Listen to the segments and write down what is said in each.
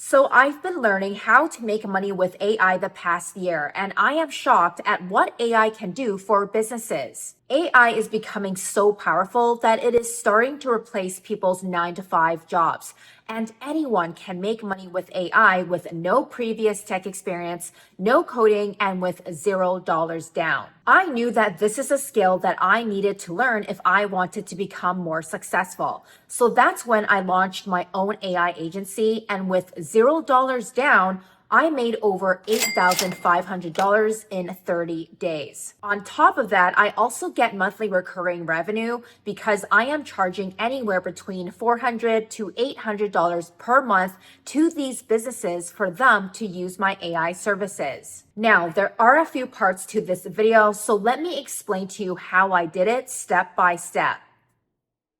So I've been learning how to make money with AI the past year, and I am shocked at what AI can do for businesses. AI is becoming so powerful that it is starting to replace people's 9 to 5 jobs. And anyone can make money with AI with no previous tech experience, no coding, and with $0 down. I knew that this is a skill that I needed to learn if I wanted to become more successful. So that's when I launched my own AI agency, and with $0 down, I made over $8,500 in 30 days. On top of that, I also get monthly recurring revenue because I am charging anywhere between $400 to $800 per month to these businesses for them to use my AI services. Now, there are a few parts to this video, so let me explain to you how I did it step by step.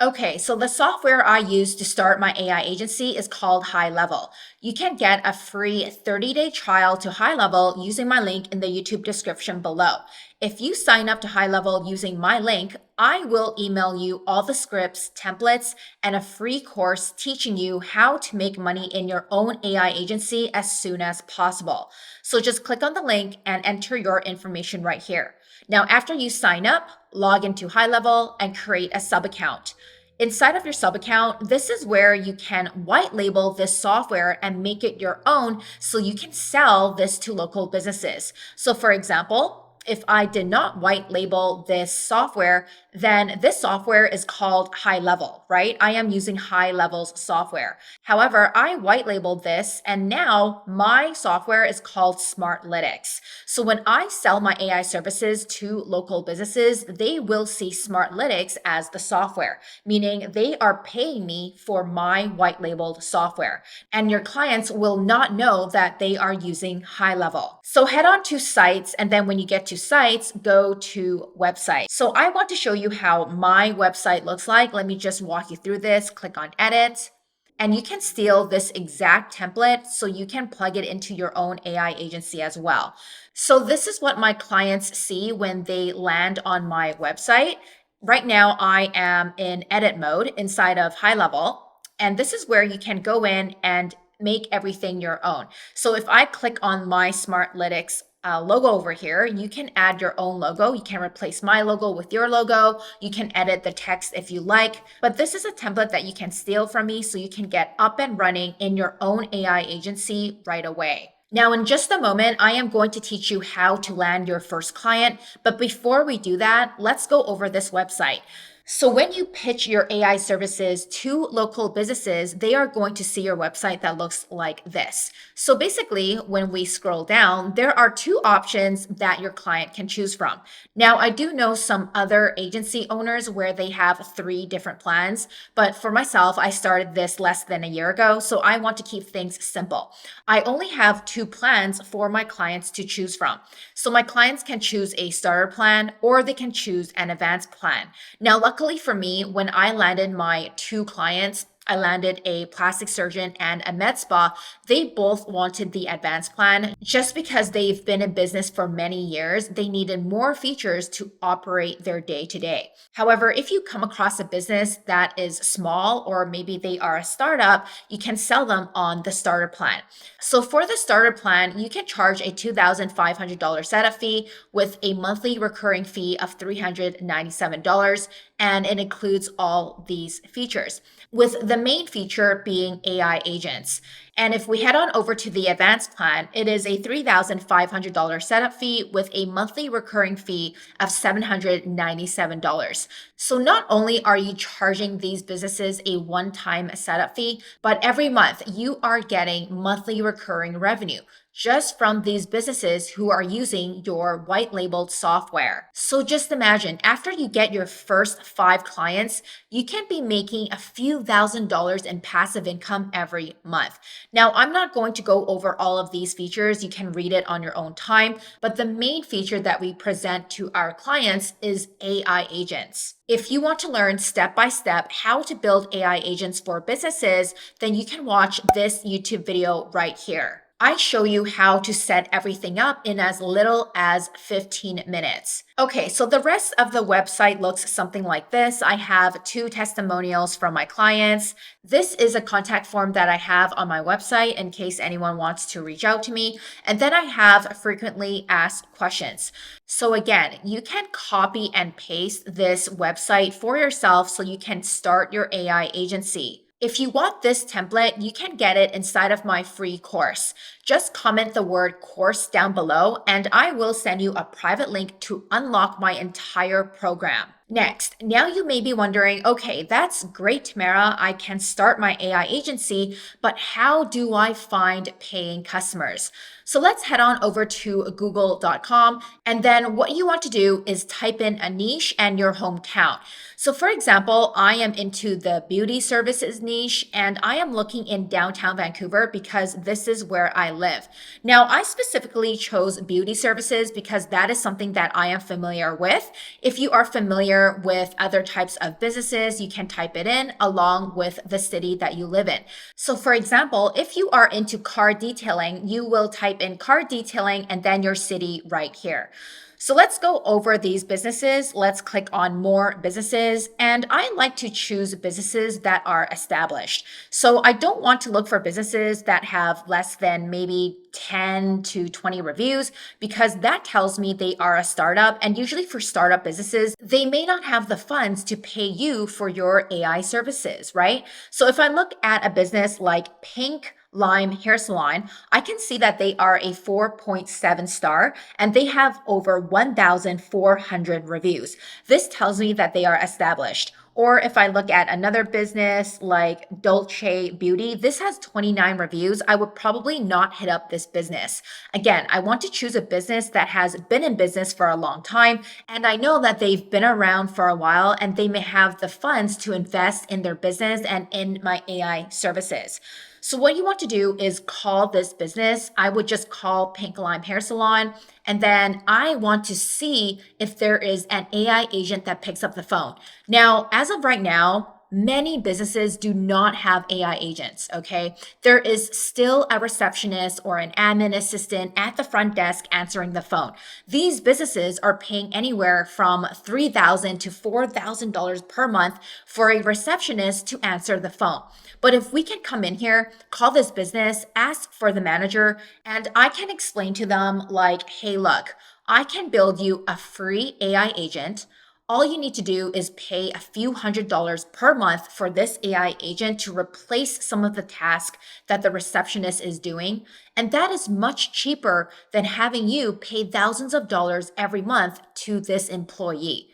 Okay, so the software I use to start my AI agency is called High Level. You can get a free 30-day trial to High Level using my link in the YouTube description below. If you sign up to High Level using my link, I will email you all the scripts, templates, and a free course teaching you how to make money in your own AI agency as soon as possible. So just click on the link and enter your information right here. Now, after you sign up, log into High Level and create a sub account. Inside of your sub account, this is where you can white label this software and make it your own so you can sell this to local businesses. So for example, if I did not white label this software, then this software is called High Level, right? I am using High Level's software. However, I white labeled this and now my software is called Smartlytics. So when I sell my AI services to local businesses, they will see Smartlytics as the software, meaning they are paying me for my white labeled software. And your clients will not know that they are using High Level. So head on to sites, and then when you get to sites, go to website. So I want to show you how my website looks like. Let me just walk you through this. Click on edit. And you can steal this exact template so you can plug it into your own AI agency as well. So this is what my clients see when they land on my website. Right now, I am in edit mode inside of High Level. And this is where you can go in and make everything your own. So if I click on my Smartlytics logo over here, you can add your own logo. You can replace my logo with your logo. You can edit the text if you like, but this is a template that you can steal from me so you can get up and running in your own AI agency right away. Now, in just a moment, I am going to teach you how to land your first client. But before we do that, let's go over this website. So when you pitch your AI services to local businesses, they are going to see your website that looks like this. So basically, when we scroll down, there are two options that your client can choose from. Now, I do know some other agency owners where they have 3 different plans, but for myself, I started this less than a year ago, so I want to keep things simple. I only have 2 plans for my clients to choose from. So my clients can choose a starter plan or they can choose an advanced plan. Now, luckily for me, when I landed my 2 clients, I landed a plastic surgeon and a med spa. They both wanted the advanced plan just because they've been in business for many years. They needed more features to operate their day to day. However, if you come across a business that is small or maybe they are a startup, you can sell them on the starter plan. So for the starter plan, you can charge a $2,500 setup fee with a monthly recurring fee of $397, and it includes all these features, with the main feature being AI agents. And if we head on over to the advanced plan, it is a $3,500 setup fee with a monthly recurring fee of $797. So not only are you charging these businesses a one-time setup fee, but every month you are getting monthly recurring revenue just from these businesses who are using your white labeled software. So just imagine, after you get your first 5 clients, you can be making a few $1,000s in passive income every month. Now, I'm not going to go over all of these features. You can read it on your own time, but the main feature that we present to our clients is AI agents. If you want to learn step by step how to build AI agents for businesses, then you can watch this YouTube video right here. I show you how to set everything up in as little as 15 minutes. Okay, so the rest of the website looks something like this. I have 2 testimonials from my clients. This is a contact form that I have on my website in case anyone wants to reach out to me. And then I have frequently asked questions. So again, you can copy and paste this website for yourself so you can start your AI agency. If you want this template, you can get it inside of my free course. Just comment the word course down below and I will send you a private link to unlock my entire program. Next, now you may be wondering, okay, that's great, Tamara. I can start my AI agency, but how do I find paying customers? So let's head on over to google.com. And then what you want to do is type in a niche and your hometown. So for example, I am into the beauty services niche and I am looking in downtown Vancouver because this is where I live. Now, I specifically chose beauty services because that is something that I am familiar with. If you are familiar with other types of businesses, you can type it in along with the city that you live in. So for example, if you are into car detailing, you will type in car detailing and then your city right here. So let's go over these businesses. Let's click on more businesses. And I like to choose businesses that are established. So I don't want to look for businesses that have less than maybe 10 to 20 reviews because that tells me they are a startup. And usually for startup businesses, they may not have the funds to pay you for your AI services, right? So if I look at a business like Pink Lime Hair Salon, I can see that they are a 4.7 star and they have over 1,400 reviews. This tells me that they are established. Or if I look at another business like Dolce Beauty, this has 29 reviews. I would probably not hit up this business. Again, I want to choose a business that has been in business for a long time. And I know that they've been around for a while and they may have the funds to invest in their business and in my AI services. So what you want to do is call this business. I would just call Pink Lime Hair Salon. And then I want to see if there is an AI agent that picks up the phone. Now, as of right now, many businesses do not have AI agents, okay? There is still a receptionist or an admin assistant at the front desk answering the phone. These businesses are paying anywhere from $3,000 to $4,000 per month for a receptionist to answer the phone. But if we can come in here, call this business, ask for the manager, and I can explain to them like, hey, look, I can build you a free AI agent. All you need to do is pay a few $100s per month for this AI agent to replace some of the tasks that the receptionist is doing. And that is much cheaper than having you pay thousands of dollars every month to this employee.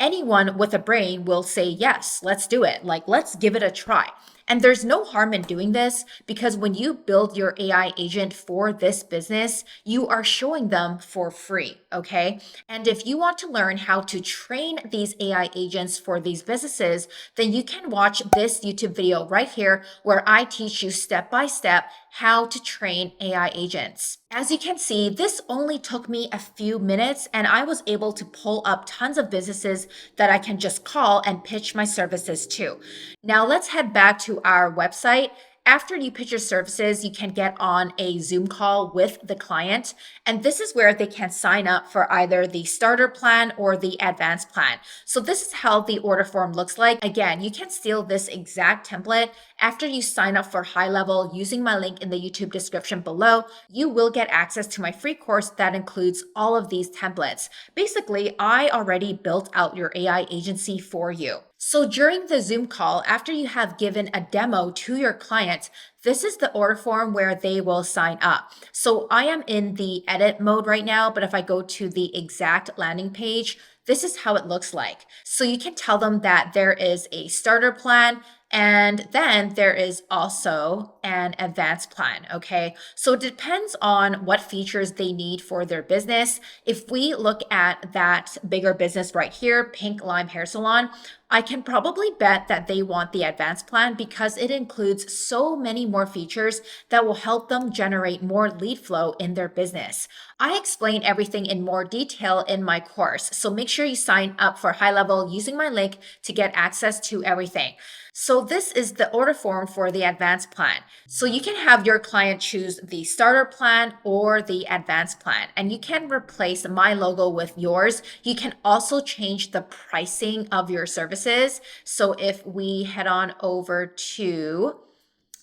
Anyone with a brain will say, yes, let's do it. Like, let's give it a try. And there's no harm in doing this because when you build your AI agent for this business, you are showing them for free, okay? And if you want to learn how to train these AI agents for these businesses, then you can watch this YouTube video right here where I teach you step by step how to train AI agents. As you can see, this only took me a few minutes and I was able to pull up tons of businesses that I can just call and pitch my services to. Now let's head back to our website. After you pitch your services, you can get on a Zoom call with the client. And this is where they can sign up for either the starter plan or the advanced plan. So this is how the order form looks like. Again, you can steal this exact template after you sign up for high level using my link in the YouTube description below. You will get access to my free course that includes all of these templates. Basically, I already built out your AI agency for you. So during the Zoom call, after you have given a demo to your client, this is the order form where they will sign up. So I am in the edit mode right now, but if I go to the exact landing page, this is how it looks like. So you can tell them that there is a starter plan, and then there is also an advanced plan, okay? So it depends on what features they need for their business. If we look at that bigger business right here, Pink Lime Hair Salon, I can probably bet that they want the advanced plan because it includes so many more features that will help them generate more lead flow in their business. I explain everything in more detail in my course, so make sure you sign up for high level using my link to get access to everything. So this is the order form for the advanced plan. So you can have your client choose the starter plan or the advanced plan, and you can replace my logo with yours. You can also change the pricing of your services. So if we head on over to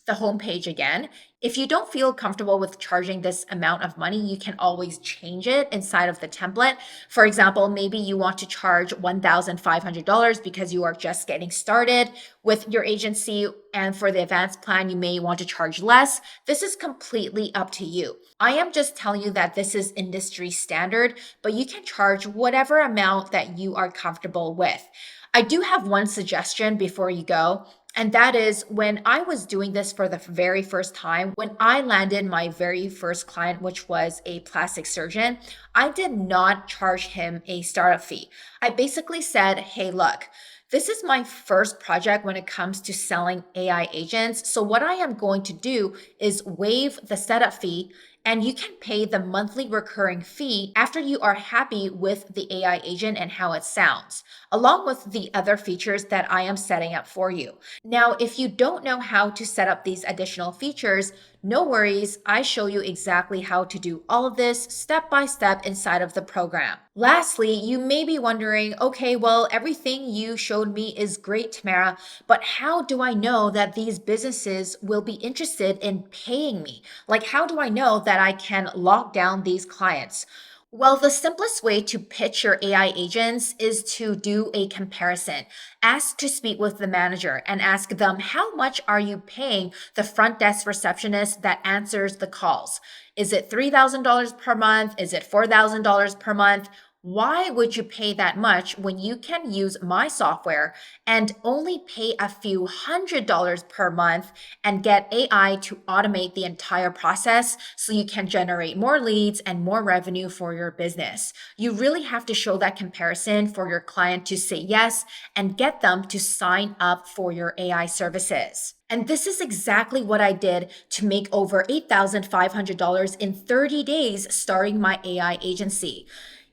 the homepage again. If you don't feel comfortable with charging this amount of money, you can always change it inside of the template. For example, maybe you want to charge $1,500 because you are just getting started with your agency. And for the advanced plan, you may want to charge less. This is completely up to you. I am just telling you that this is industry standard, but you can charge whatever amount that you are comfortable with. I do have one suggestion before you go. And that is when I was doing this for the very first time, when I landed my very first client, which was a plastic surgeon, I did not charge him a startup fee. I basically said, hey, look, this is my first project when it comes to selling AI agents. So, what I am going to do is waive the setup fee, and you can pay the monthly recurring fee after you are happy with the AI agent and how it sounds, along with the other features that I am setting up for you. Now, if you don't know how to set up these additional features, no worries, I show you exactly how to do all of this step by step inside of the program. Lastly, you may be wondering, okay, well, everything you showed me is great, Tamara, but how do I know that these businesses will be interested in paying me? Like, how do I know that I can lock down these clients? Well, the simplest way to pitch your AI agents is to do a comparison. Ask to speak with the manager and ask them, how much are you paying the front desk receptionist that answers the calls? Is it $3,000 per month? Is it $4,000 per month? Why would you pay that much when you can use my software and only pay a few $100s per month and get AI to automate the entire process so you can generate more leads and more revenue for your business? You really have to show that comparison for your client to say yes and get them to sign up for your AI services. And this is exactly what I did to make over $8,500 in 30 days starting my AI agency.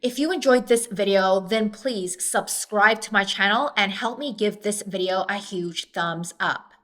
If you enjoyed this video, then please subscribe to my channel and help me give this video a huge thumbs up.